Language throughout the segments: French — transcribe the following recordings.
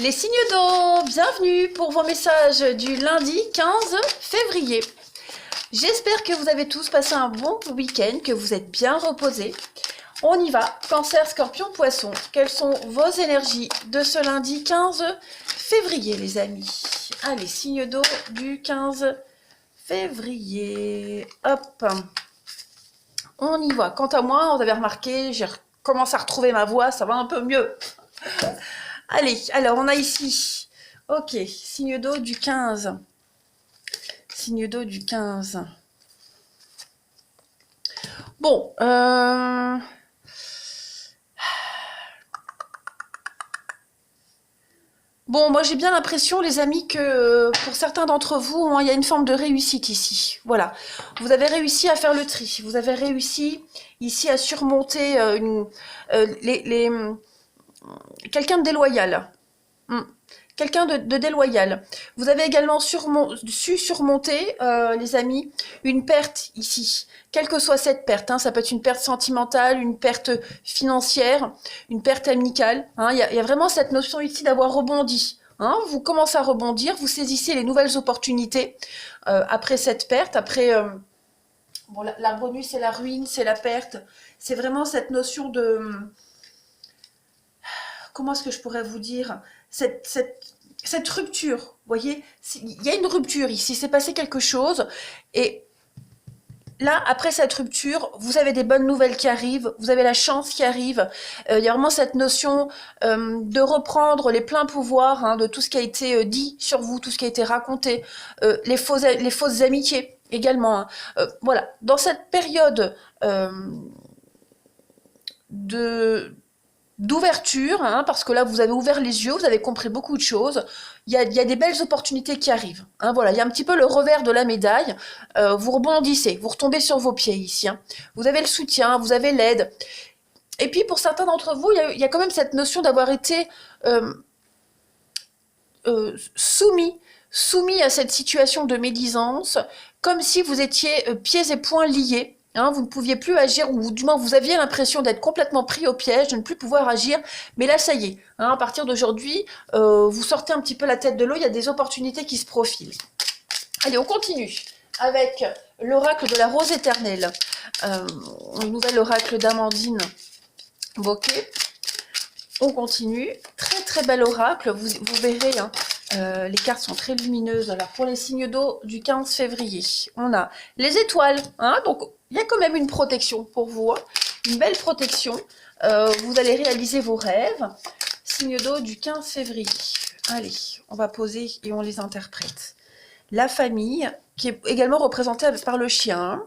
Les signes d'eau, bienvenue pour vos messages du lundi 15 février. J'espère que vous avez tous passé un bon week-end, que vous êtes bien reposés. On y va, Cancer, Scorpion, Poisson. Quelles sont vos énergies de ce lundi 15 février, les amis? Allez, signes d'eau du 15 février. Hop, on y va. Quant à moi, vous avez remarqué, j'ai commencé à retrouver ma voix, ça va un peu mieux. Allez, alors on a ici, ok, signe d'eau du 15. Signe d'eau du 15. Bon, bon, moi j'ai bien l'impression, les amis, que pour certains d'entre vous, il y a une forme de réussite ici. Voilà, vous avez réussi à faire le tri. Vous avez réussi ici à surmonter quelqu'un de déloyal. Quelqu'un de déloyal. Vous avez également su surmonter, les amis, une perte ici. Quelle que soit cette perte, ça peut être une perte sentimentale, une perte financière, une perte amicale. Il y a vraiment cette notion ici d'avoir rebondi. Vous commencez à rebondir, vous saisissez les nouvelles opportunités après cette perte, après... bon, l'arbre nu, c'est la ruine, c'est la perte. C'est vraiment cette notion de... Comment est-ce que je pourrais vous dire cette rupture, vous voyez, il y a une rupture ici, c'est passé quelque chose, et là, après cette rupture, vous avez des bonnes nouvelles qui arrivent, vous avez la chance qui arrive, il y a vraiment cette notion de reprendre les pleins pouvoirs de tout ce qui a été dit sur vous, tout ce qui a été raconté, les fausses amitiés également. Voilà, dans cette période d'ouverture, parce que là vous avez ouvert les yeux, vous avez compris beaucoup de choses, il y a des belles opportunités qui arrivent, voilà, il y a un petit peu le revers de la médaille, vous rebondissez, vous retombez sur vos pieds ici, vous avez le soutien, vous avez l'aide, et puis pour certains d'entre vous, il y a quand même cette notion d'avoir été soumis à cette situation de médisance, comme si vous étiez pieds et poings liés. Vous ne pouviez plus agir, ou du moins vous aviez l'impression d'être complètement pris au piège, de ne plus pouvoir agir, mais là ça y est, à partir d'aujourd'hui, vous sortez un petit peu la tête de l'eau, il y a des opportunités qui se profilent. Allez, on continue avec l'oracle de la rose éternelle, un nouvel oracle d'Amandine Bocquet. On continue, très très bel oracle, vous verrez, les cartes sont très lumineuses. Alors pour les signes d'eau du 15 février, on a les étoiles, donc il y a quand même une protection pour vous, une belle protection. Vous allez réaliser vos rêves. Signe d'eau du 15 février. Allez, on va poser et on les interprète. La famille, qui est également représentée par le chien.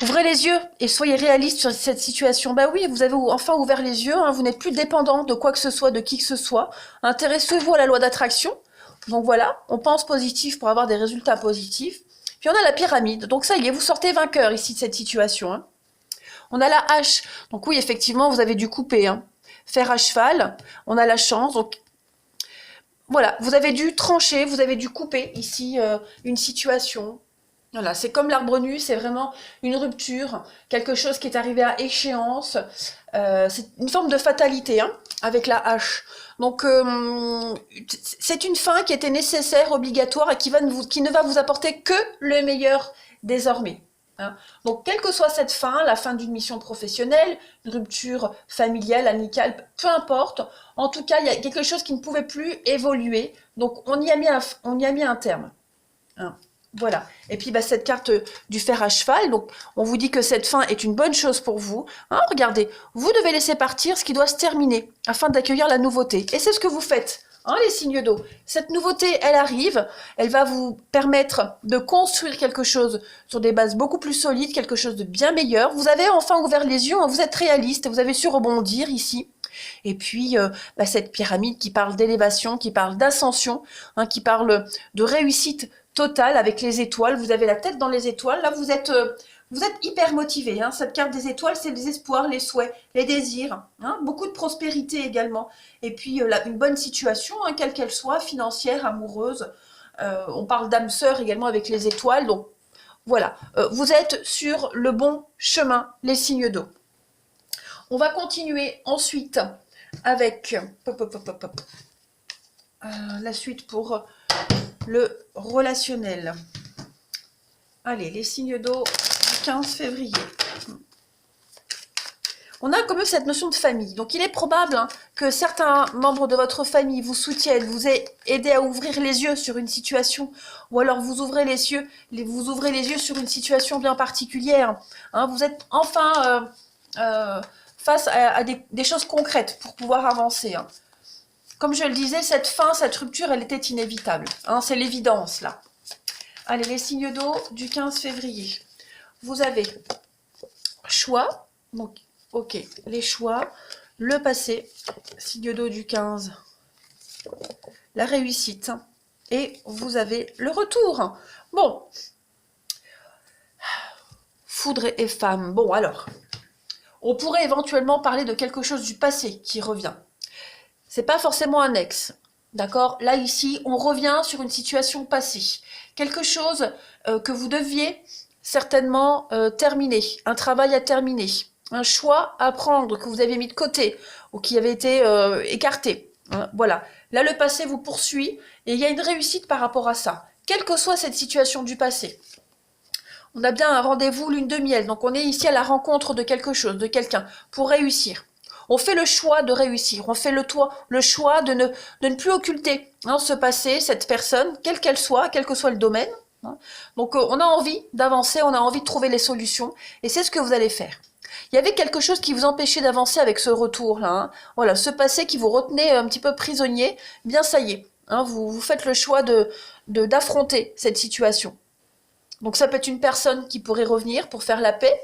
Ouvrez les yeux et soyez réaliste sur cette situation. Bah oui, vous avez enfin ouvert les yeux, vous n'êtes plus dépendant de quoi que ce soit, de qui que ce soit. Intéressez-vous à la loi d'attraction. Donc voilà, on pense positif pour avoir des résultats positifs. Puis on a la pyramide, donc ça y est, vous sortez vainqueur ici de cette situation. On a la hache, donc oui, effectivement, vous avez dû couper. Fer à cheval, on a la chance, donc voilà, vous avez dû trancher, vous avez dû couper ici une situation. Voilà, c'est comme l'arbre nu, c'est vraiment une rupture, quelque chose qui est arrivé à échéance. C'est une forme de fatalité avec la hache. Donc, c'est une fin qui était nécessaire, obligatoire, et qui ne va vous apporter que le meilleur désormais. Donc, quelle que soit cette fin, la fin d'une mission professionnelle, une rupture familiale, amicale, peu importe, en tout cas, il y a quelque chose qui ne pouvait plus évoluer. Donc, on y a mis un terme. Voilà. Et puis cette carte du fer à cheval, donc on vous dit que cette fin est une bonne chose pour vous. Regardez, vous devez laisser partir ce qui doit se terminer afin d'accueillir la nouveauté. Et c'est ce que vous faites, les signes d'eau. Cette nouveauté, elle arrive, elle va vous permettre de construire quelque chose sur des bases beaucoup plus solides, quelque chose de bien meilleur. Vous avez enfin ouvert les yeux, vous êtes réaliste, vous avez su rebondir ici. Et puis, cette pyramide qui parle d'élévation, qui parle d'ascension, qui parle de réussite totale avec les étoiles. Vous avez la tête dans les étoiles. Là, vous êtes hyper motivé. Cette carte des étoiles, c'est les espoirs, les souhaits, les désirs. Beaucoup de prospérité également. Et puis, une bonne situation, quelle qu'elle soit, financière, amoureuse. On parle d'âme sœur également avec les étoiles. Donc, voilà. Vous êtes sur le bon chemin, les signes d'eau. On va continuer ensuite avec la suite pour le relationnel. Allez, les signes d'eau du 15 février. On a comme cette notion de famille. Donc, il est probable que certains membres de votre famille vous soutiennent, vous aient aidé à ouvrir les yeux sur une situation, ou alors vous ouvrez les yeux sur une situation bien particulière. Vous êtes enfin face à des choses concrètes pour pouvoir avancer. Comme je le disais, cette fin, cette rupture, elle était inévitable. C'est l'évidence, là. Allez, les signes d'eau du 15 février. Vous avez choix, donc ok, les choix, le passé, signe d'eau du 15, la réussite, et vous avez le retour. Bon, foudre et femme. Bon, alors, on pourrait éventuellement parler de quelque chose du passé qui revient. C'est pas forcément un ex, d'accord? Là, ici, on revient sur une situation passée. Quelque chose que vous deviez certainement terminer, un travail à terminer. Un choix à prendre que vous avez mis de côté ou qui avait été écarté. Voilà. Là, le passé vous poursuit et il y a une réussite par rapport à ça. Quelle que soit cette situation du passé. On a bien un rendez-vous lune de miel. Donc, on est ici à la rencontre de quelque chose, de quelqu'un, pour réussir. On fait le choix de réussir. On fait le choix de ne plus occulter ce passé, cette personne, quelle qu'elle soit, quel que soit le domaine. Donc, on a envie d'avancer, on a envie de trouver les solutions. Et c'est ce que vous allez faire. Il y avait quelque chose qui vous empêchait d'avancer avec ce retour-là. Voilà, ce passé qui vous retenait un petit peu prisonnier, bien ça y est. Vous faites le choix d'affronter cette situation. Donc ça peut être une personne qui pourrait revenir pour faire la paix,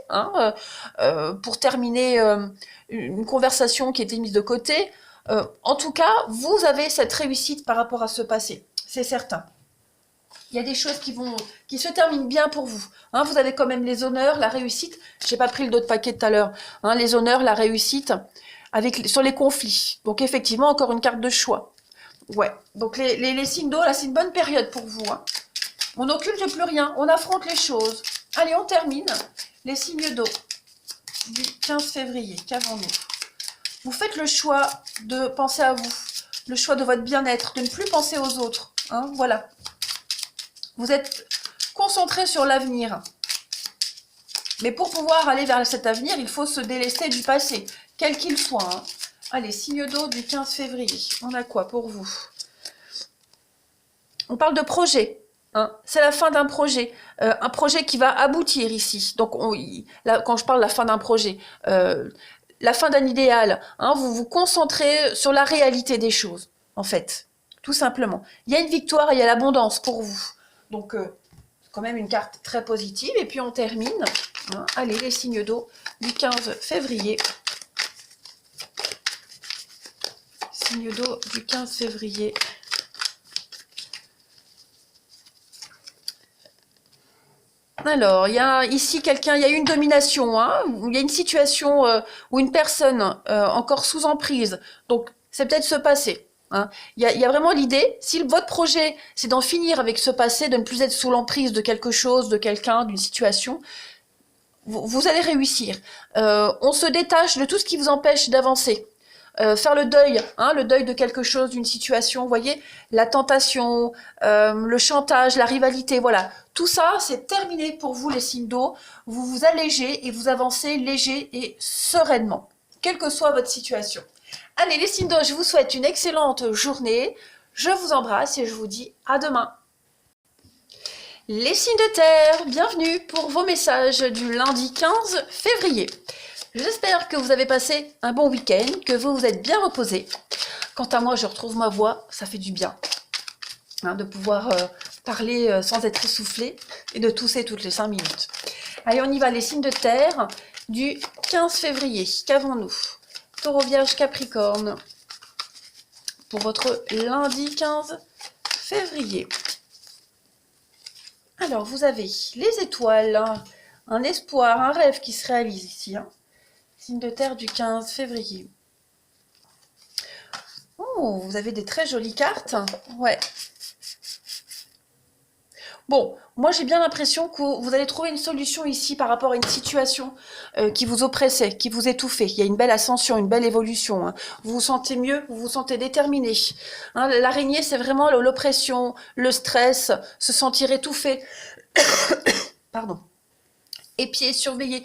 pour terminer une conversation qui était mise de côté. En tout cas, vous avez cette réussite par rapport à ce passé, c'est certain. Il y a des choses qui se terminent bien pour vous. Vous avez quand même les honneurs, la réussite. Je n'ai pas pris le dos de paquet tout à l'heure. Les honneurs, la réussite sur les conflits. Donc effectivement, encore une carte de choix. Ouais. Donc les signes d'eau, là, c'est une bonne période pour vous. On n'occulte plus rien. On affronte les choses. Allez, on termine. Les signes d'eau du 15 février. Qu'avons-nous? Vous faites le choix de penser à vous. Le choix de votre bien-être. De ne plus penser aux autres. Voilà. Vous êtes concentré sur l'avenir. Mais pour pouvoir aller vers cet avenir, il faut se délester du passé, quel qu'il soit. Allez, signe d'eau du 15 février. On a quoi pour vous? On parle de projet. C'est la fin d'un projet. Un projet qui va aboutir ici. Donc, là, quand je parle de la fin d'un projet, la fin d'un idéal, vous vous concentrez sur la réalité des choses, en fait. Tout simplement. Il y a une victoire et il y a l'abondance pour vous. Donc, c'est quand même une carte très positive. Et puis, on termine. Allez, les signes d'eau du 15 février. Signe d'eau du 15 février. Alors, il y a ici quelqu'un, il y a une domination, il y a une situation où une personne encore sous emprise. Donc, c'est peut-être ce passé. Il y a vraiment l'idée, si votre projet, c'est d'en finir avec ce passé, de ne plus être sous l'emprise de quelque chose, de quelqu'un, d'une situation, vous allez réussir. On se détache de tout ce qui vous empêche d'avancer. Faire le deuil de quelque chose, d'une situation, vous voyez, la tentation, le chantage, la rivalité, voilà. Tout ça, c'est terminé pour vous, les signes d'eau. Vous vous allégez et vous avancez léger et sereinement, quelle que soit votre situation. Allez, les signes d'eau, je vous souhaite une excellente journée. Je vous embrasse et je vous dis à demain. Les signes de terre, bienvenue pour vos messages du lundi 15 février. J'espère que vous avez passé un bon week-end, que vous vous êtes bien reposé. Quant à moi, je retrouve ma voix, ça fait du bien. De pouvoir parler sans être essoufflé et de tousser toutes les 5 minutes. Allez, on y va, les signes de terre du 15 février. Qu'avons-nous? Taureau, Vierge, Capricorne. Pour votre lundi 15 février. Alors, vous avez les étoiles, un espoir, un rêve qui se réalise ici. Signe de terre du 15 février. Oh, vous avez des très jolies cartes. Ouais. Bon, moi j'ai bien l'impression que vous allez trouver une solution ici par rapport à une situation qui vous oppressait, qui vous étouffait. Il y a une belle ascension, une belle évolution, hein. Vous vous sentez mieux, vous vous sentez déterminé. Hein, l'araignée, c'est vraiment l'oppression, le stress, se sentir étouffé. Pardon. Épié, surveillé.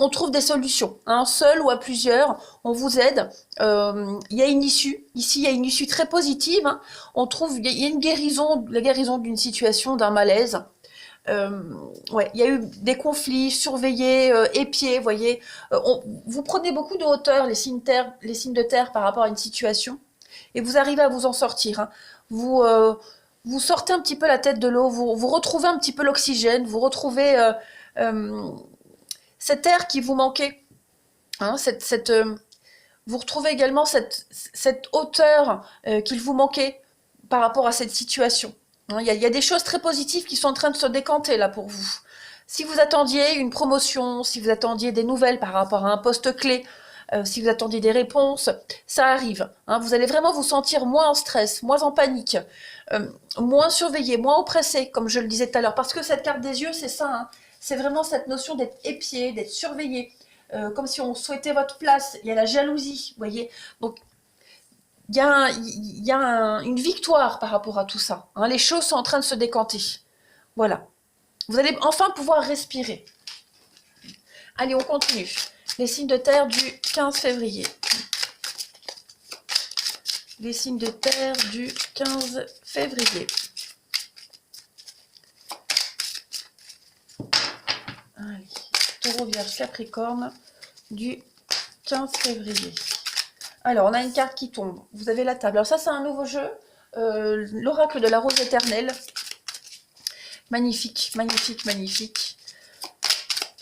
On trouve des solutions, hein, seul ou à plusieurs, on vous aide. Il y a une issue, ici il y a une issue très positive, hein. On trouve, il y a une guérison, la guérison d'une situation, d'un malaise. Ouais, il y a eu des conflits surveillés, épiés, vous voyez. Vous prenez beaucoup de hauteur, les signes de terre par rapport à une situation, et vous arrivez à vous en sortir, hein. Vous sortez un petit peu la tête de l'eau, vous retrouvez un petit peu l'oxygène, vous retrouvez cet air qui vous manquait, hein, vous retrouvez également cette hauteur qu'il vous manquait par rapport à cette situation. Hein, il y a des choses très positives qui sont en train de se décanter là pour vous. Si vous attendiez une promotion, si vous attendiez des nouvelles par rapport à un poste clé, si vous attendiez des réponses, ça arrive. Hein, vous allez vraiment vous sentir moins en stress, moins en panique, moins surveillé, moins oppressé, comme je le disais tout à l'heure. Parce que cette carte des yeux, c'est ça, hein. C'est vraiment cette notion d'être épié, d'être surveillé, comme si on souhaitait votre place. Il y a la jalousie, vous voyez. Donc, il y a une victoire par rapport à tout ça, hein. Les choses sont en train de se décanter. Voilà. Vous allez enfin pouvoir respirer. Allez, on continue. Les signes de terre du 15 février. Les signes de terre du 15 février. Allez, Taureau, Vierge, Capricorne du 15 février. Alors, on a une carte qui tombe. Vous avez la table. Alors ça, c'est un nouveau jeu. L'oracle de la rose éternelle. Magnifique, magnifique, magnifique.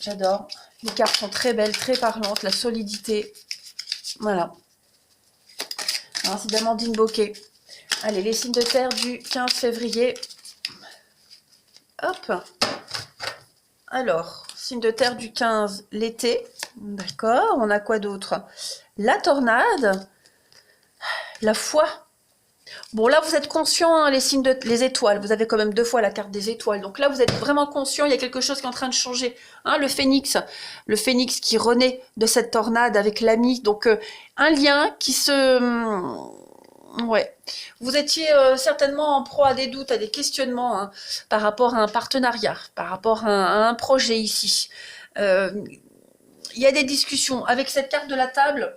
J'adore. Les cartes sont très belles, très parlantes. La solidité. Voilà. Alors, c'est d'Amandine Bocquet. Allez, les signes de terre du 15 février. Hop. Alors, signe de terre du 15, l'été. D'accord, on a quoi d'autre? La tornade. La foi. Bon, là, vous êtes conscient, hein, les étoiles. Vous avez quand même 2 fois la carte des étoiles. Donc là, vous êtes vraiment conscient, il y a quelque chose qui est en train de changer. Hein, le phénix qui renaît de cette tornade avec l'ami. Donc, un lien qui se... Ouais. Vous étiez certainement en proie à des doutes, à des questionnements, hein, par rapport à un partenariat, par rapport à un projet ici. Il y a des discussions. Avec cette carte de la table,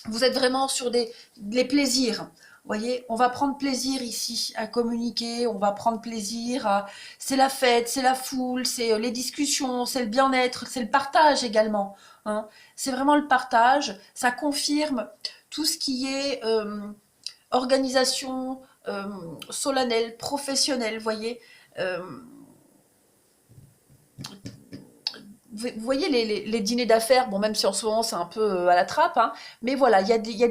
vous êtes vraiment sur les plaisirs. Vous voyez, on va prendre plaisir ici à communiquer, on va prendre plaisir à... C'est la fête, c'est la foule, c'est les discussions, c'est le bien-être, c'est le partage également, hein. C'est vraiment le partage, ça confirme tout ce qui est organisation solennelle, professionnelle, vous voyez. Vous voyez les dîners d'affaires, bon, même si en ce moment c'est un peu à la trappe, hein, mais voilà, il y a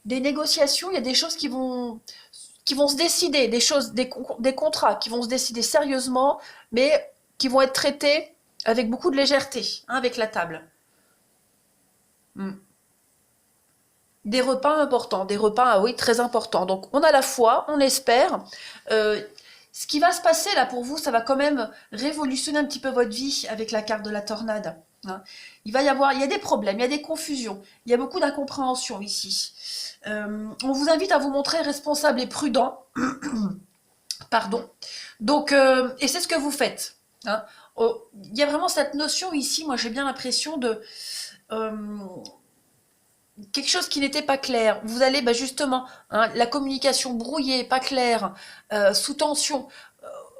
des négociations, il y a des choses qui vont se décider, des contrats qui vont se décider sérieusement, mais qui vont être traités avec beaucoup de légèreté, hein, avec la table. Des repas importants, des repas, ah oui, très importants. Donc on a la foi, on espère. Ce qui va se passer là pour vous, ça va quand même révolutionner un petit peu votre vie avec la carte de la tornade, hein. Il y a des problèmes, il y a des confusions, il y a beaucoup d'incompréhension ici. On vous invite à vous montrer responsable et prudent. Pardon. Donc, et c'est ce que vous faites, hein. Il y a vraiment cette notion ici, moi j'ai bien l'impression de... quelque chose qui n'était pas clair. Vous allez justement, hein, la communication brouillée, pas claire, sous tension.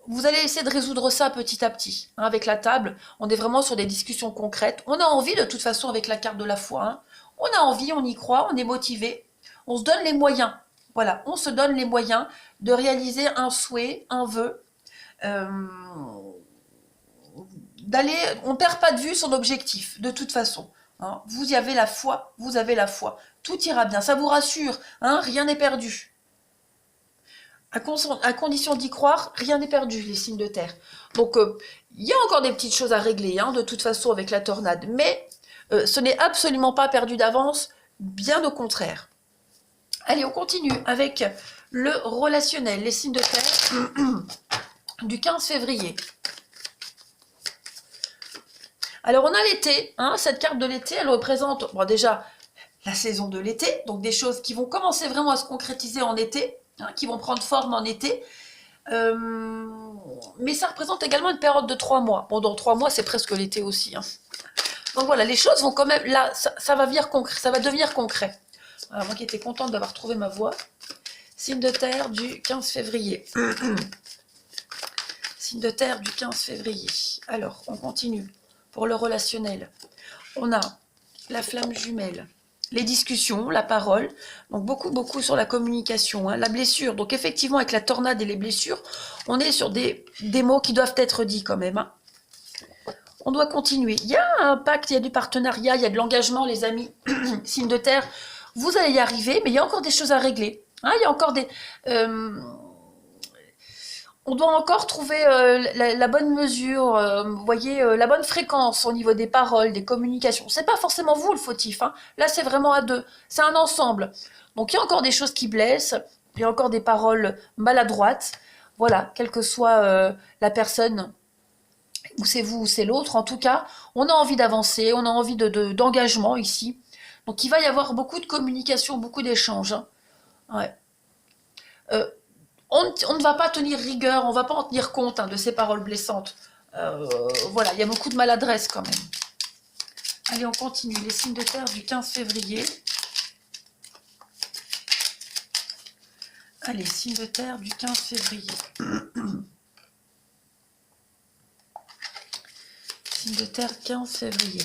Vous allez essayer de résoudre ça petit à petit, hein, avec la table. On est vraiment sur des discussions concrètes. On a envie de toute façon avec la carte de la foi, hein. On a envie, on y croit, on est motivé. On se donne les moyens. Voilà, on se donne les moyens de réaliser un souhait, un vœu. On ne perd pas de vue son objectif, de toute façon. Hein, vous y avez la foi, vous avez la foi. Tout ira bien, ça vous rassure, hein, rien n'est perdu. À condition d'y croire, rien n'est perdu, les signes de terre. Donc, il y a encore des petites choses à régler, hein, de toute façon, avec la tornade. Mais ce n'est absolument pas perdu d'avance, bien au contraire. Allez, on continue avec le relationnel, les signes de terre. du 15 février. Alors, on a l'été, hein, cette carte de l'été, elle représente, bon, déjà, la saison de l'été, donc des choses qui vont commencer vraiment à se concrétiser en été, hein, qui vont prendre forme en été. Mais ça représente également une période de 3 mois. Bon, dans 3 mois, c'est presque l'été aussi. Hein. Donc voilà, les choses vont quand même, là, ça va devenir concret, ça va devenir concret. Alors, moi qui étais contente d'avoir trouvé ma voie. Signe de terre du 15 février. Signe de terre du 15 février. Alors, on continue. Pour le relationnel, on a la flamme jumelle, les discussions, la parole, donc beaucoup sur la communication, hein, la blessure. Donc effectivement, avec la tornade et les blessures, on est sur des mots qui doivent être dits quand même. Hein. On doit continuer. Il y a un pacte, il y a du partenariat, il y a de l'engagement, les amis. Signe de terre, vous allez y arriver, mais il y a encore des choses à régler. Hein, il y a encore des... on doit encore trouver la bonne mesure, vous voyez, la bonne fréquence au niveau des paroles, des communications. C'est pas forcément vous le fautif, hein. Là c'est vraiment à deux, c'est un ensemble. Donc il y a encore des choses qui blessent, il y a encore des paroles maladroites. Voilà, quelle que soit la personne, ou c'est vous ou c'est l'autre, en tout cas, on a envie d'avancer, on a envie d'engagement ici. Donc il va y avoir beaucoup de communication, beaucoup d'échanges. Hein. Ouais. On ne va pas tenir rigueur, on ne va pas en tenir compte hein, de ces paroles blessantes. Voilà, il y a beaucoup de maladresse quand même. Allez, on continue. Les signes de terre du 15 février. Allez, signes de terre du 15 février. Signe de terre 15 février.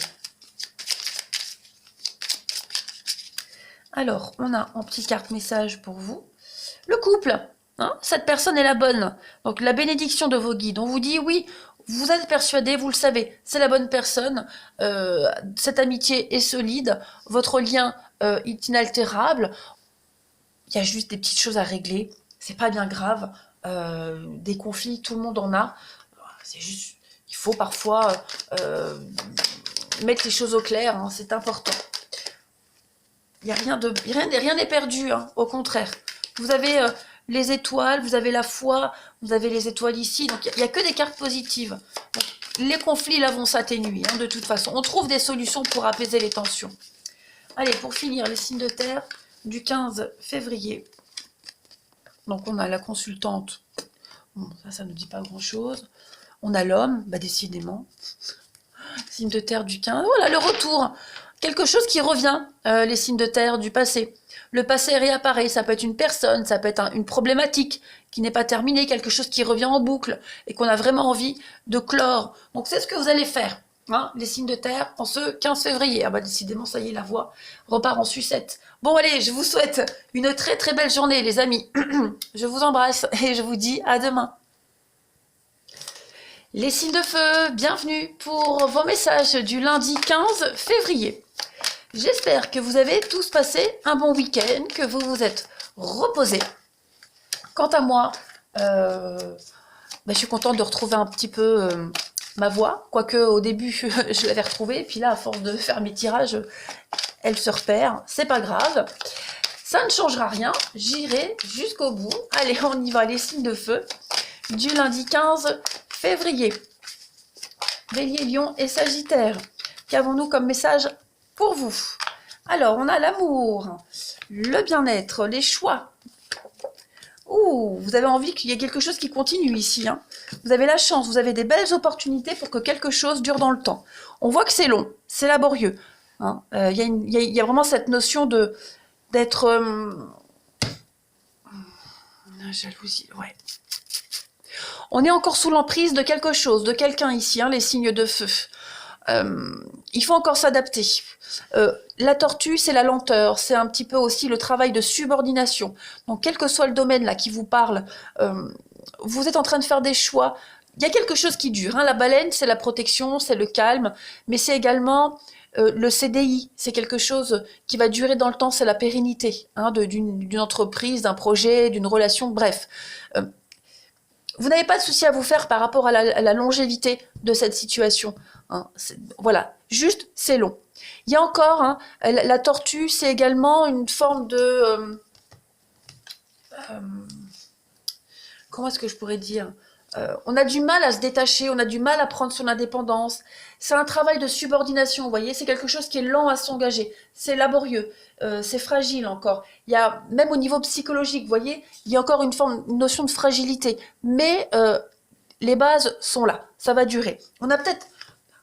Alors, on a en petit carte message pour vous. Le couple. Hein, cette personne est la bonne. Donc la bénédiction de vos guides. On vous dit oui, vous êtes persuadé, vous le savez, c'est la bonne personne. Cette amitié est solide, votre lien est inaltérable. Il y a juste des petites choses à régler. C'est pas bien grave. Des conflits, tout le monde en a. C'est juste, il faut parfois mettre les choses au clair. Hein, c'est important. Il y a rien n'est perdu. Hein, au contraire, vous avez les étoiles, vous avez la foi, vous avez les étoiles ici, donc il n'y a que des cartes positives. Donc, les conflits là vont s'atténuer, hein, de toute façon. On trouve des solutions pour apaiser les tensions. Allez, pour finir, les signes de terre du 15 février. Donc on a la consultante, bon, ça ne nous dit pas grand-chose. On a l'homme, bah décidément. Signe de terre du 15, voilà le retour. Quelque chose qui revient, les signes de terre du passé. Le passé réapparaît, ça peut être une personne, ça peut être une problématique qui n'est pas terminée, quelque chose qui revient en boucle et qu'on a vraiment envie de clore. Donc c'est ce que vous allez faire, hein, les signes de terre, en ce 15 février. Ah bah décidément, ça y est, la voix repart en sucette. Bon allez, je vous souhaite une très très belle journée les amis. Je vous embrasse et je vous dis à demain. Les signes de feu, bienvenue pour vos messages du lundi 15 février. J'espère que vous avez tous passé un bon week-end, que vous vous êtes reposés. Quant à moi, je suis contente de retrouver un petit peu ma voix, quoique au début je l'avais retrouvée, et puis là à force de faire mes tirages, elle se repère, c'est pas grave. Ça ne changera rien, j'irai jusqu'au bout. Allez, on y va, les signes de feu du lundi 15 février. Bélier, Lion et Sagittaire. Qu'avons-nous comme message pour vous? Alors, on a l'amour, le bien-être, les choix. Ouh, vous avez envie qu'il y ait quelque chose qui continue ici. Hein. Vous avez la chance, vous avez des belles opportunités pour que quelque chose dure dans le temps. On voit que c'est long, c'est laborieux. Hein. Il y a vraiment cette notion d'être... jalousie, ouais. On est encore sous l'emprise de quelque chose, de quelqu'un ici, hein, les signes de feu. Il faut encore s'adapter. La tortue, c'est la lenteur, c'est un petit peu aussi le travail de subordination. Donc, quel que soit le domaine là qui vous parle, vous êtes en train de faire des choix. Il y a quelque chose qui dure. Hein. La baleine, c'est la protection, c'est le calme, mais c'est également le CDI. C'est quelque chose qui va durer dans le temps, c'est la pérennité hein, d'une entreprise, d'un projet, d'une relation, bref. Vous n'avez pas de souci à vous faire par rapport à la longévité de cette situation. Hein. Voilà, juste, c'est long. Il y a encore, hein, la tortue, c'est également une forme de... comment est-ce que je pourrais dire On a du mal à se détacher, on a du mal à prendre son indépendance. C'est un travail de subordination, vous voyez, c'est quelque chose qui est lent à s'engager. C'est laborieux, c'est fragile encore. Il y a, même au niveau psychologique, vous voyez, il y a encore une notion de fragilité. Mais les bases sont là, ça va durer. On a peut-être,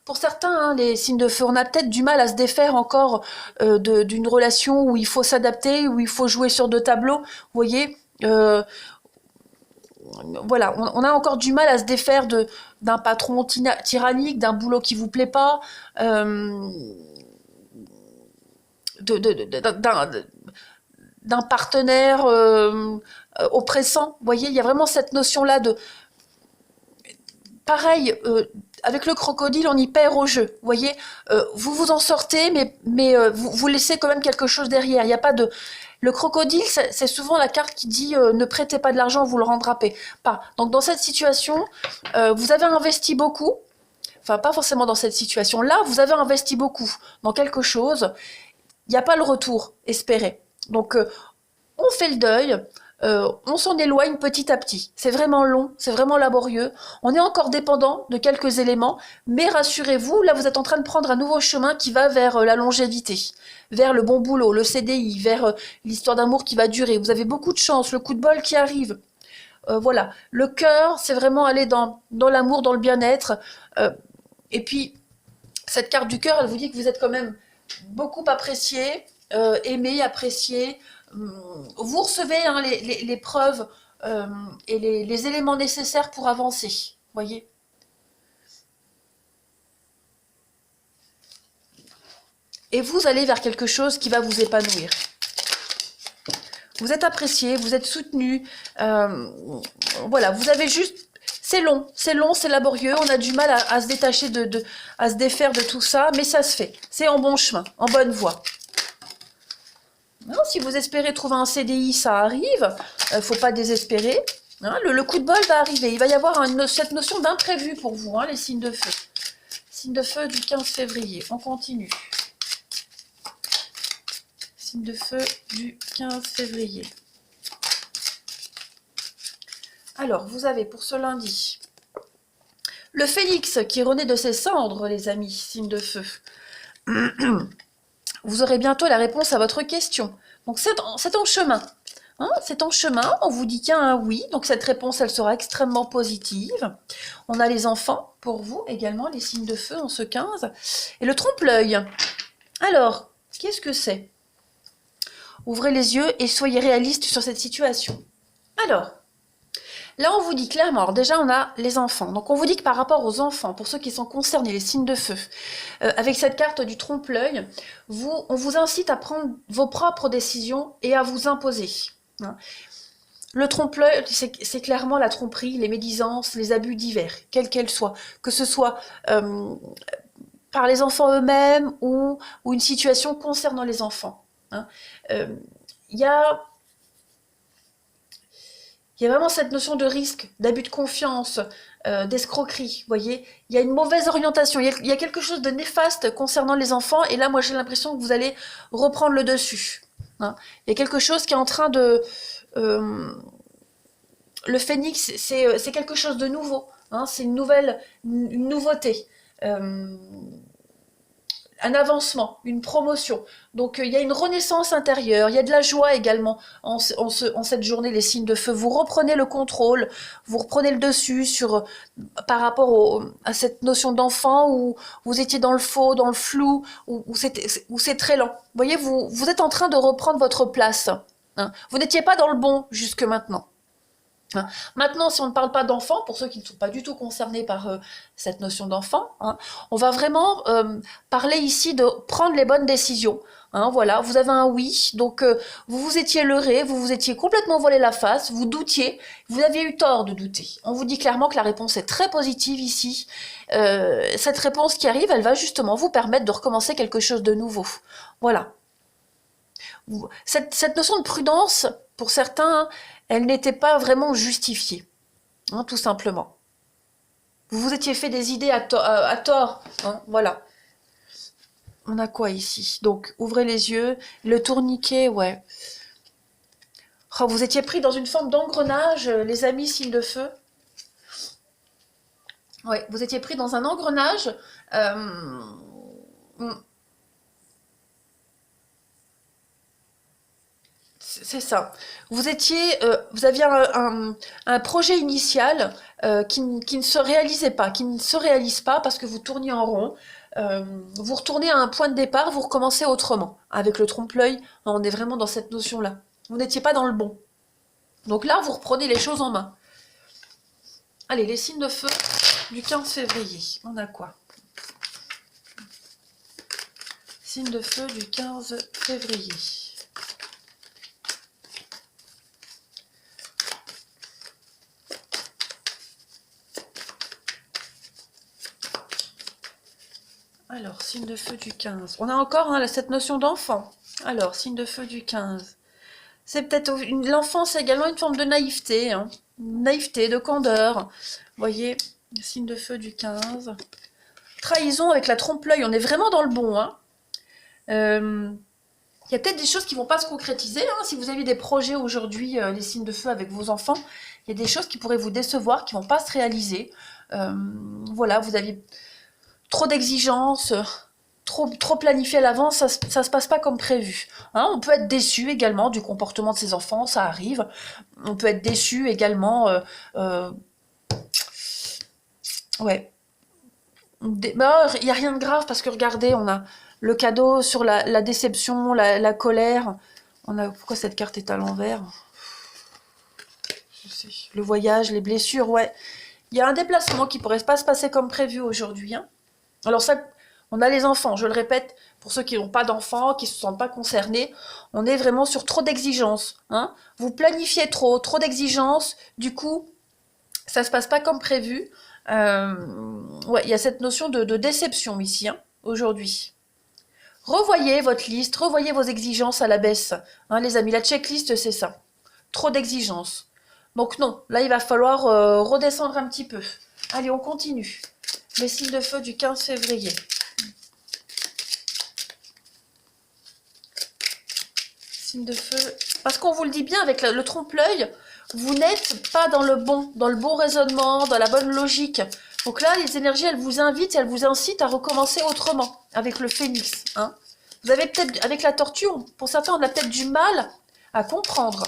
pour certains, hein, les signes de feu, on a peut-être du mal à se défaire encore d'une relation où il faut s'adapter, où il faut jouer sur deux tableaux, vous voyez. Voilà, on a encore du mal à se défaire d'un patron tyrannique, d'un boulot qui vous plaît pas, d'un partenaire oppressant. Vous voyez, il y a vraiment cette notion-là de... Pareil, avec le crocodile, on y perd au jeu. Vous voyez, vous vous en sortez, mais vous laissez quand même quelque chose derrière. Il n'y a pas de... Le crocodile, c'est souvent la carte qui dit ne prêtez pas de l'argent, vous le rendra pas. Donc dans cette situation, vous avez investi beaucoup, enfin pas forcément dans cette situation-là, vous avez investi beaucoup dans quelque chose, il n'y a pas le retour espéré. Donc on fait le deuil, on s'en éloigne petit à petit. C'est vraiment long, c'est vraiment laborieux. On est encore dépendant de quelques éléments, mais rassurez-vous, là vous êtes en train de prendre un nouveau chemin qui va vers la longévité, vers le bon boulot, le CDI, vers l'histoire d'amour qui va durer. Vous avez beaucoup de chance, le coup de bol qui arrive. Voilà, le cœur, c'est vraiment aller dans l'amour, dans le bien-être. Et puis, cette carte du cœur, elle vous dit que vous êtes quand même beaucoup apprécié, aimé, apprécié. Vous recevez hein, les preuves et les éléments nécessaires pour avancer. Voyez. Et vous allez vers quelque chose qui va vous épanouir. Vous êtes apprécié, vous êtes soutenu. Voilà, vous avez juste... C'est long, c'est laborieux, on a du mal à se détacher, à se défaire de tout ça, mais ça se fait. C'est en bon chemin, en bonne voie. Non, si vous espérez trouver un CDI, ça arrive. Faut pas désespérer. Hein, le coup de bol va arriver. Il va y avoir cette notion d'imprévu pour vous, hein, les signes de feu. Signe de feu du 15 février. On continue. Signe de feu du 15 février. Alors, vous avez pour ce lundi le phénix qui renaît de ses cendres, les amis, signe de feu. Vous aurez bientôt la réponse à votre question. Donc, c'est en chemin. Hein, c'est en chemin, on vous dit qu'il y a un oui, donc cette réponse, elle sera extrêmement positive. On a les enfants, pour vous également, les signes de feu en ce 15. Et le trompe-l'œil. Alors, qu'est-ce que c'est? Ouvrez les yeux et soyez réaliste sur cette situation. Alors, là, on vous dit clairement, alors déjà, on a les enfants. Donc, on vous dit que par rapport aux enfants, pour ceux qui sont concernés, les signes de feu, avec cette carte du trompe-l'œil, on vous incite à prendre vos propres décisions et à vous imposer. Hein. Le trompe-l'œil, c'est clairement la tromperie, les médisances, les abus divers, quels qu'elles soient. Que ce soit par les enfants eux-mêmes ou une situation concernant les enfants. Hein. Il y a vraiment cette notion de risque, d'abus de confiance, d'escroquerie, vous voyez. Il y a une mauvaise orientation, il y a quelque chose de néfaste concernant les enfants, et là, moi, j'ai l'impression que vous allez reprendre le dessus. Hein. Il y a quelque chose qui est en train de... le phénix, c'est quelque chose de nouveau, hein, c'est une nouveauté. Un avancement, une promotion. Donc il y a une renaissance intérieure, il y a de la joie également en cette journée, les signes de feu. Vous reprenez le contrôle, vous reprenez le dessus par rapport à cette notion d'enfant où vous étiez dans le faux, dans le flou, où c'est très lent. Vous voyez, vous êtes en train de reprendre votre place. Hein. Vous n'étiez pas dans le bon jusque maintenant. Hein. Maintenant, si on ne parle pas d'enfants, pour ceux qui ne sont pas du tout concernés par cette notion d'enfant, hein, on va vraiment parler ici de prendre les bonnes décisions. Hein, voilà, vous avez un oui, donc vous vous étiez leurré, vous vous étiez complètement voilé la face, vous doutiez, vous aviez eu tort de douter. On vous dit clairement que la réponse est très positive ici. Cette réponse qui arrive, elle va justement vous permettre de recommencer quelque chose de nouveau. Voilà. Cette notion de prudence, pour certains, elle n'était pas vraiment justifiée, hein, tout simplement. Vous vous étiez fait des idées à tort, hein, voilà. On a quoi ici? Donc, ouvrez les yeux, le tourniquet, ouais. Oh, vous étiez pris dans une forme d'engrenage, les amis, signes de feu. Ouais, vous étiez pris dans un engrenage. euh, c'est ça. Vous aviez un projet initial qui ne se réalisait pas, qui ne se réalise pas parce que vous tourniez en rond. Vous retournez à un point de départ, vous recommencez autrement. Avec le trompe-l'œil, on est vraiment dans cette notion-là. Vous n'étiez pas dans le bon. Donc là, vous reprenez les choses en main. Allez, les signes de feu du 15 février. On a quoi? Signe de feu du 15 février. Alors, signe de feu du 15. On a encore cette notion d'enfant. Alors, signe de feu du 15. C'est peut-être l'enfance, c'est également une forme de naïveté, hein. Naïveté, de candeur. Vous voyez, signe de feu du 15. Trahison avec la trompe-l'œil, on est vraiment dans le bon, hein. Il y a peut-être des choses qui ne vont pas se concrétiser, hein. Si vous avez des projets aujourd'hui, les signes de feu avec vos enfants, il y a des choses qui pourraient vous décevoir, qui ne vont pas se réaliser. Voilà, vous aviez trop d'exigences, trop planifié à l'avance, ça se passe pas comme prévu. Hein, on peut être déçu également du comportement de ses enfants, ça arrive. On peut être déçu également, ouais. Il n'y a rien de grave parce que regardez, on a le cadeau sur la déception, la colère. Pourquoi cette carte est à l'envers? Je sais. Le voyage, les blessures, ouais. Il y a un déplacement qui pourrait pas se passer comme prévu aujourd'hui, hein. Alors ça, on a les enfants, je le répète, pour ceux qui n'ont pas d'enfants, qui ne se sentent pas concernés, on est vraiment sur trop d'exigences, hein. Vous planifiez trop d'exigences, du coup, ça ne se passe pas comme prévu. Ouais, il y a cette notion de déception ici, hein, aujourd'hui. Revoyez votre liste, revoyez vos exigences à la baisse. Hein, les amis, la checklist, c'est ça. Trop d'exigences. Donc non, là, il va falloir redescendre un petit peu. Allez, on continue. Les signes de feu du 15 février. Signe de feu. Parce qu'on vous le dit bien, avec le trompe-l'œil, vous n'êtes pas dans le bon raisonnement, dans la bonne logique. Donc là, les énergies, elles vous invitent, elles vous incitent à recommencer autrement, avec le phénix. Hein. Vous avez peut-être, avec la tortue, pour certains, on a peut-être du mal à comprendre.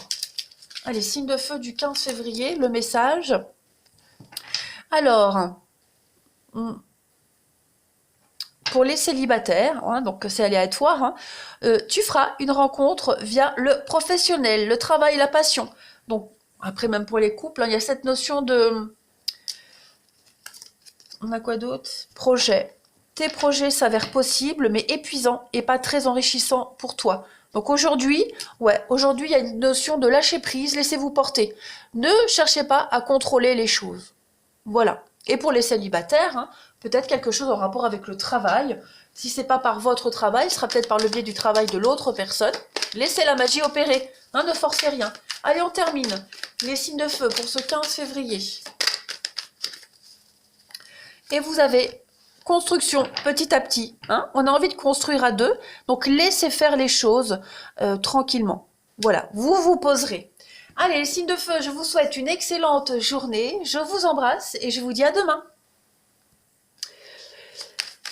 Allez, signe de feu du 15 février, le message. Alors, pour les célibataires, hein, donc c'est aléatoire, hein, tu feras une rencontre via le professionnel, le travail, la passion. Donc, après, même pour les couples, hein, il y a cette notion de... On a quoi d'autre? Projet. Tes projets s'avèrent possibles, mais épuisants et pas très enrichissants pour toi. Donc aujourd'hui, il y a une notion de lâcher prise, laissez-vous porter. Ne cherchez pas à contrôler les choses. Voilà. Et pour les célibataires, hein, peut-être quelque chose en rapport avec le travail. Si c'est pas par votre travail, ce sera peut-être par le biais du travail de l'autre personne. Laissez la magie opérer, hein, ne forcez rien. Allez, on termine. Les signes de feu pour ce 15 février. Et vous avez construction petit à petit. Hein, on a envie de construire à deux, donc laissez faire les choses tranquillement. Voilà, vous vous poserez. Allez, les signes de feu, je vous souhaite une excellente journée. Je vous embrasse et je vous dis à demain.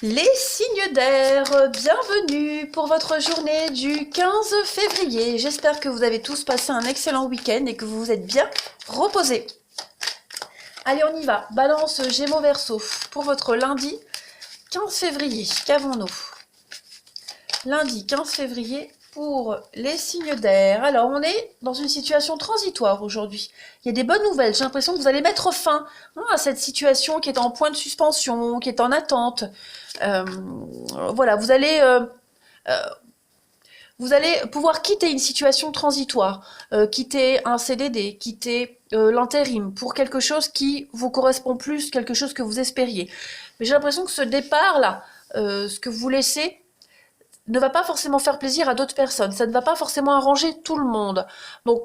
Les signes d'air, bienvenue pour votre journée du 15 février. J'espère que vous avez tous passé un excellent week-end et que vous vous êtes bien reposés. Allez, on y va. Balance, Gémeaux, Verseau. Pour votre lundi 15 février, qu'avons-nous? Lundi 15 février pour les signes d'air. Alors, on est dans une situation transitoire aujourd'hui. Il y a des bonnes nouvelles. J'ai l'impression que vous allez mettre fin à cette situation qui est en point de suspension, qui est en attente. Voilà, vous allez pouvoir quitter une situation transitoire, quitter un CDD, quitter l'intérim pour quelque chose qui vous correspond plus, quelque chose que vous espériez. Mais j'ai l'impression que ce départ-là, ce que vous laissez, ne va pas forcément faire plaisir à d'autres personnes. Ça ne va pas forcément arranger tout le monde. Donc,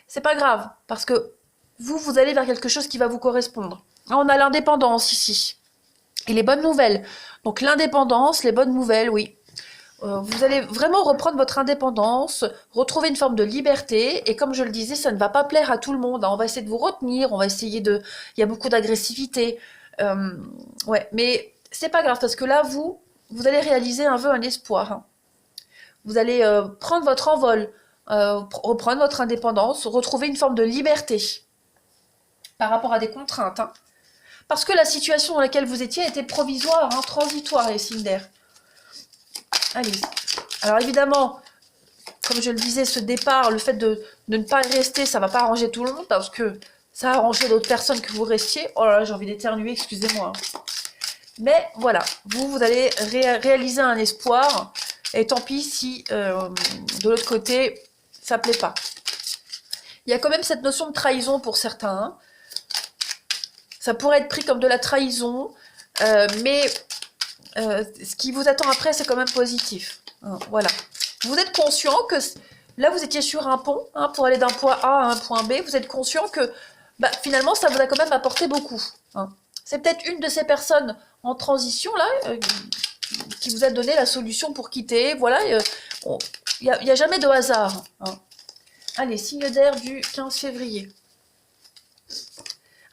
c'est pas grave, parce que vous allez vers quelque chose qui va vous correspondre. On a l'indépendance ici. Et les bonnes nouvelles. Donc l'indépendance, les bonnes nouvelles, oui. Vous allez vraiment reprendre votre indépendance, retrouver une forme de liberté, et comme je le disais, ça ne va pas plaire à tout le monde, hein. On va essayer de vous retenir, on va essayer de... Il y a beaucoup d'agressivité, Ouais, mais c'est pas grave, parce que là, vous allez réaliser un vœu, un espoir. Hein. Vous allez prendre votre envol, reprendre votre indépendance, retrouver une forme de liberté par rapport à des contraintes. Hein. Parce que la situation dans laquelle vous étiez était provisoire, hein, transitoire, les Cinder. Allez. Alors évidemment, comme je le disais, ce départ, le fait de ne pas rester, ça ne va pas arranger tout le monde, parce que ça a arrangé d'autres personnes que vous restiez. Oh là là, j'ai envie d'éternuer, excusez-moi. Mais voilà, vous allez réaliser un espoir, et tant pis si de l'autre côté, ça ne plaît pas. Il y a quand même cette notion de trahison pour certains. Hein. Ça pourrait être pris comme de la trahison, mais ce qui vous attend après, c'est quand même positif. Hein, voilà. Vous êtes conscient que là, vous étiez sur un pont hein, pour aller d'un point A à un point B. Vous êtes conscient que bah, finalement, ça vous a quand même apporté beaucoup. Hein. C'est peut-être une de ces personnes en transition là qui vous a donné la solution pour quitter. Voilà, il n'y a jamais de hasard. Hein. Allez, signe d'air du 15 février.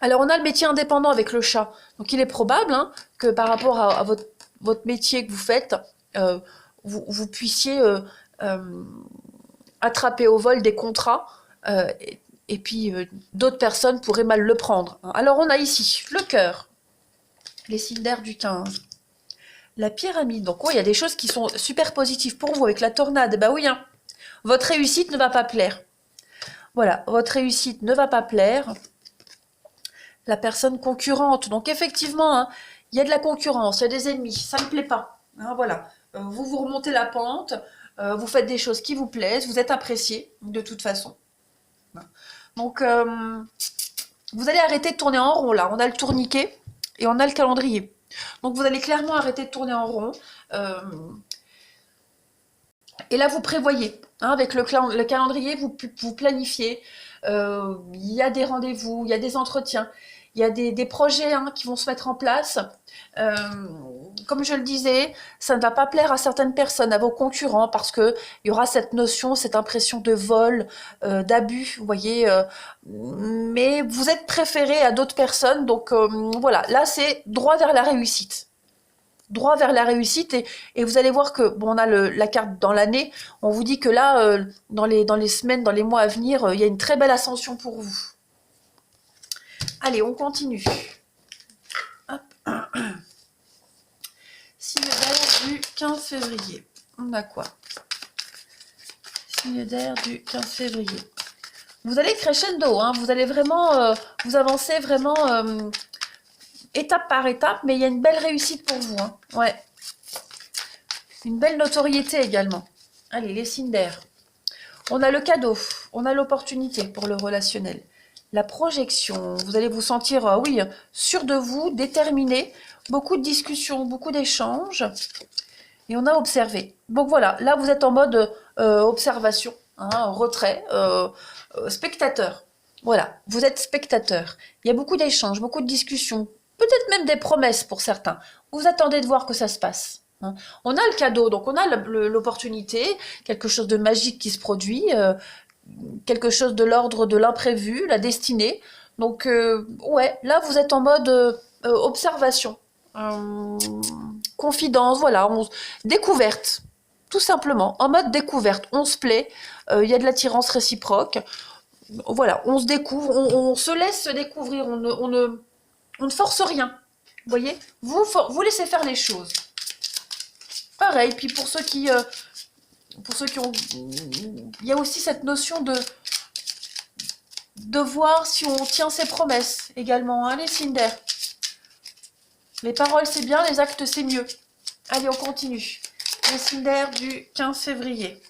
Alors, on a le métier indépendant avec le chat. Donc, il est probable hein, que par rapport à votre métier que vous faites, vous puissiez attraper au vol des contrats et puis d'autres personnes pourraient mal le prendre. Hein. Alors, on a ici le cœur, les signes d'air du 15. La pyramide. Donc, oui, il y a des choses qui sont super positives pour vous avec la tornade. Bah oui, hein. Votre réussite ne va pas plaire. Voilà, votre réussite ne va pas plaire. La personne concurrente. Donc effectivement, hein, il y a de la concurrence, il y a des ennemis, ça ne plaît pas. Hein, voilà, vous remontez la pente, vous faites des choses qui vous plaisent, vous êtes apprécié de toute façon. Donc vous allez arrêter de tourner en rond là. On a le tourniquet et on a le calendrier. Donc vous allez clairement arrêter de tourner en rond. Et là vous prévoyez. Hein, avec le calendrier, vous planifiez. Il y a des rendez-vous, il y a des entretiens. Il y a des projets hein, qui vont se mettre en place. Comme je le disais, ça ne va pas plaire à certaines personnes, à vos concurrents, parce qu'il y aura cette notion, cette impression de vol, d'abus, vous voyez. Mais vous êtes préféré à d'autres personnes, donc voilà, là c'est droit vers la réussite. Droit vers la réussite, et vous allez voir que, bon, on a la carte dans l'année, on vous dit que là, dans les semaines, dans les mois à venir, il y a une très belle ascension pour vous. Allez, on continue. Hop. Signe d'air du 15 février. On a quoi? Signe d'air du 15 février. Vous allez crescendo, hein, vous allez vraiment, vous avancez vraiment étape par étape, mais il y a une belle réussite pour vous. Hein. Ouais. Une belle notoriété également. Allez, les signes d'air. On a le cadeau, on a l'opportunité pour le relationnel. La projection, vous allez vous sentir, oui, sûr de vous, déterminé, beaucoup de discussions, beaucoup d'échanges, et on a observé. Donc voilà, là vous êtes en mode observation, hein, retrait, spectateur. Voilà, vous êtes spectateur. Il y a beaucoup d'échanges, beaucoup de discussions, peut-être même des promesses pour certains. Vous attendez de voir que ça se passe. Hein. On a le cadeau, donc on a l'opportunité, quelque chose de magique qui se produit, quelque chose de l'ordre de l'imprévu, la destinée. Donc, ouais, là, vous êtes en mode observation, confidence, voilà, découverte, tout simplement, en mode découverte. On se plaît, il y a de l'attirance réciproque. Voilà, on se découvre, on se laisse se découvrir, on ne force rien. Vous voyez, vous laissez faire les choses. Pareil, puis pour ceux qui ont... Il y a aussi cette notion de voir si on tient ses promesses également, hein, les signes d'air. Les paroles, c'est bien, les actes, c'est mieux. Allez, on continue. Les signes d'air du 15 février.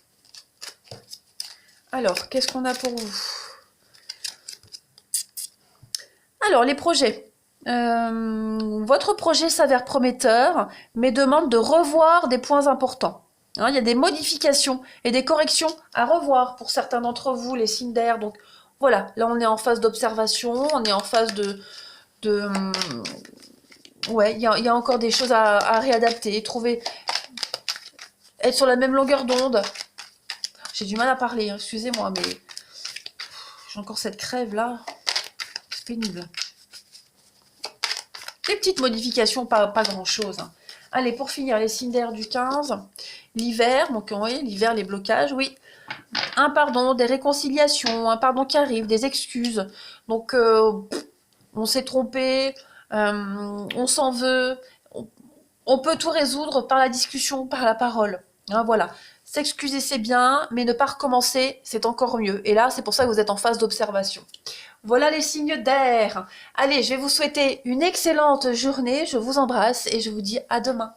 Alors, qu'est-ce qu'on a pour vous? Alors, les projets. Votre projet s'avère prometteur, mais demande de revoir des points importants. Hein, il y a des modifications et des corrections à revoir pour certains d'entre vous, les signes d'air. Donc voilà, là on est en phase d'observation, on est en phase ouais, il y a encore des choses à réadapter, trouver, être sur la même longueur d'onde. J'ai du mal à parler, hein, excusez-moi, mais j'ai encore cette crève là, c'est pénible. Des petites modifications, pas grand-chose. Hein. Allez, pour finir, les signes d'air du 15. L'hiver, donc oui, l'hiver, les blocages, oui. Un pardon, des réconciliations, un pardon qui arrive, des excuses. Donc, on s'est trompé, on s'en veut. On peut tout résoudre par la discussion, par la parole. Hein, voilà. S'excuser, c'est bien, mais ne pas recommencer, c'est encore mieux. Et là, c'est pour ça que vous êtes en phase d'observation. Voilà les signes d'air. Allez, je vais vous souhaiter une excellente journée. Je vous embrasse et je vous dis à demain.